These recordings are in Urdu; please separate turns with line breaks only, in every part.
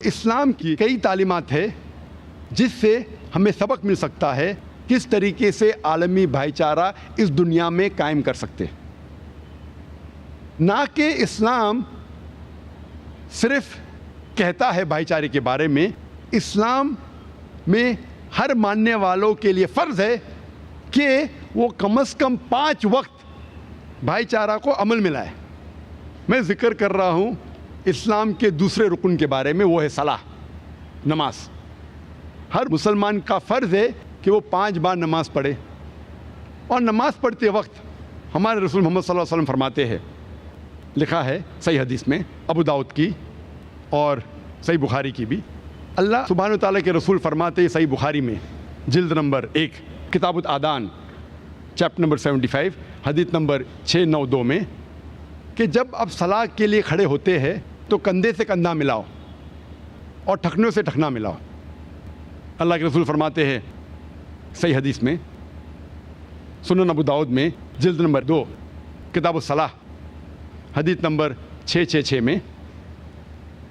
اسلام کی کئی تعلیمات ہے جس سے ہمیں سبق مل سکتا ہے کس طریقے سے عالمی بھائی چارہ اس دنیا میں قائم کر سکتے، نہ کہ اسلام صرف کہتا ہے بھائی چارے کے بارے میں۔ اسلام میں ہر ماننے والوں کے لیے فرض ہے کہ وہ کم از کم 5 وقت بھائی چارہ کو عمل میں لائے۔ میں ذکر کر رہا ہوں اسلام کے دوسرے رکن کے بارے میں، وہ ہے صلاح، نماز۔ ہر مسلمان کا فرض ہے کہ وہ 5 بار نماز پڑھے، اور نماز پڑھتے وقت ہمارے رسول محمد صلی اللہ علیہ وسلم فرماتے ہیں، لکھا ہے صحیح حدیث میں، ابو داؤد کی اور صحیح بخاری کی بھی، اللہ سبحانہ و تعالیٰ کے رسول فرماتے ہیں صحیح بخاری میں جلد نمبر 1 کتاب الادان چیپٹر نمبر 75 حدیث نمبر 692 میں، کہ جب آپ صلاح کے لیے کھڑے ہوتے ہیں تو کندھے سے کندھا ملاؤ اور ٹھکنوں سے ٹھکنا ملاؤ۔ اللہ کے رسول فرماتے ہیں صحیح حدیث میں، سنن ابو داؤد میں جلد نمبر 2 کتاب الصلاح حدیث نمبر 666 میں،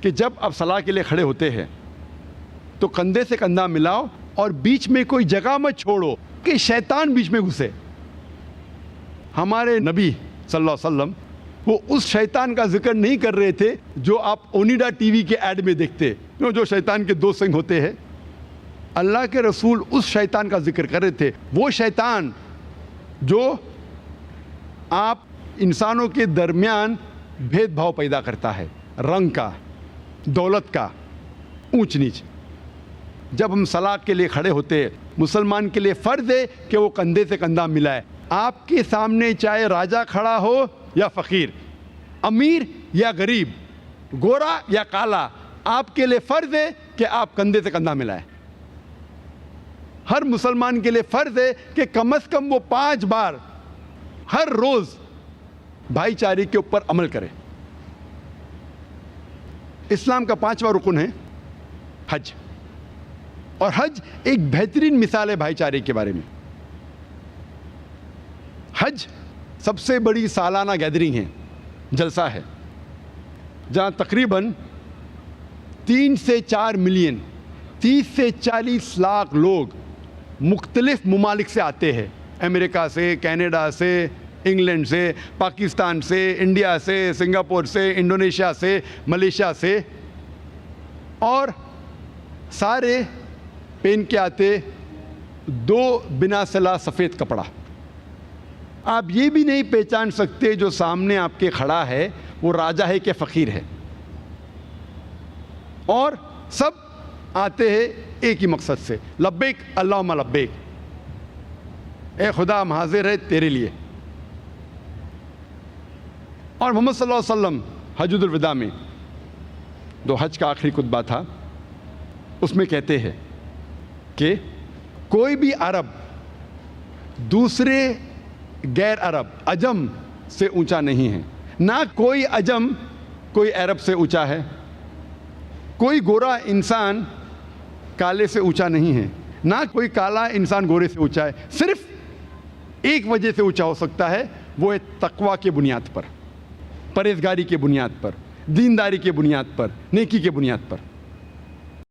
کہ جب آپ صلاح کے لیے کھڑے ہوتے ہیں تو کندھے سے کندھا ملاؤ اور بیچ میں کوئی جگہ مت چھوڑو کہ شیطان بیچ میں گھسے۔ ہمارے نبی صلی اللہ علیہ وسلم وہ اس شیطان کا ذکر نہیں کر رہے تھے جو آپ اونیڈا ٹی وی کے ایڈ میں دیکھتے، جو شیطان کے 2 سنگ ہوتے ہیں۔ اللہ کے رسول اس شیطان کا ذکر کر رہے تھے، وہ شیطان جو آپ انسانوں کے درمیان بھید بھاؤ پیدا کرتا ہے، رنگ کا، دولت کا، اونچ نیچ۔ جب ہم صلاح کے لیے کھڑے ہوتے ہیں، مسلمان کے لیے فرض ہے کہ وہ کندھے سے کندھا ملائے۔ آپ کے سامنے چاہے راجا کھڑا ہو یا فقیر، امیر یا غریب، گورا یا کالا، آپ کے لیے فرض ہے کہ آپ کندھے سے کندھا ملائیں۔ ہر مسلمان کے لیے فرض ہے کہ کم از کم وہ 5 بار ہر روز بھائی چارے کے اوپر عمل کرے۔ اسلام کا 5واں رکن ہے حج، اور حج ایک بہترین مثال ہے بھائی چارے کے بارے میں۔ حج سب سے بڑی سالانہ گیدرنگ ہے، جلسہ ہے، جہاں تقریباً 3 سے 4 ملین 30 سے 40 لاکھ لوگ مختلف ممالک سے آتے ہیں، امریکہ سے، کینیڈا سے، انگلینڈ سے، پاکستان سے، انڈیا سے، سنگاپور سے، انڈونیشیا سے، ملیشیا سے، اور سارے پہن کے آتے 2 بنا صلاح سفید کپڑا۔ آپ یہ بھی نہیں پہچان سکتے جو سامنے آپ کے کھڑا ہے وہ راجا ہے کہ فقیر ہے، اور سب آتے ہیں ایک ہی مقصد سے، لبیک اللہم لبیک، اے خدا ہم حاضر ہے تیرے لیے۔ اور محمد صلی اللہ علیہ وسلم حجۃ الوداع میں، جو حج کا آخری خطبہ تھا، اس میں کہتے ہیں کہ کوئی بھی عرب دوسرے غیر عرب عجم سے اونچا نہیں ہے، نہ کوئی عجم کوئی عرب سے اونچا ہے، کوئی گورا انسان کالے سے اونچا نہیں ہے، نہ کوئی کالا انسان گورے سے اونچا ہے۔ صرف ایک وجہ سے اونچا ہو سکتا ہے، وہ ہے تقویٰ کے بنیاد پر، پرہیزگاری کے بنیاد پر، دینداری کے بنیاد پر، نیکی کے بنیاد پر۔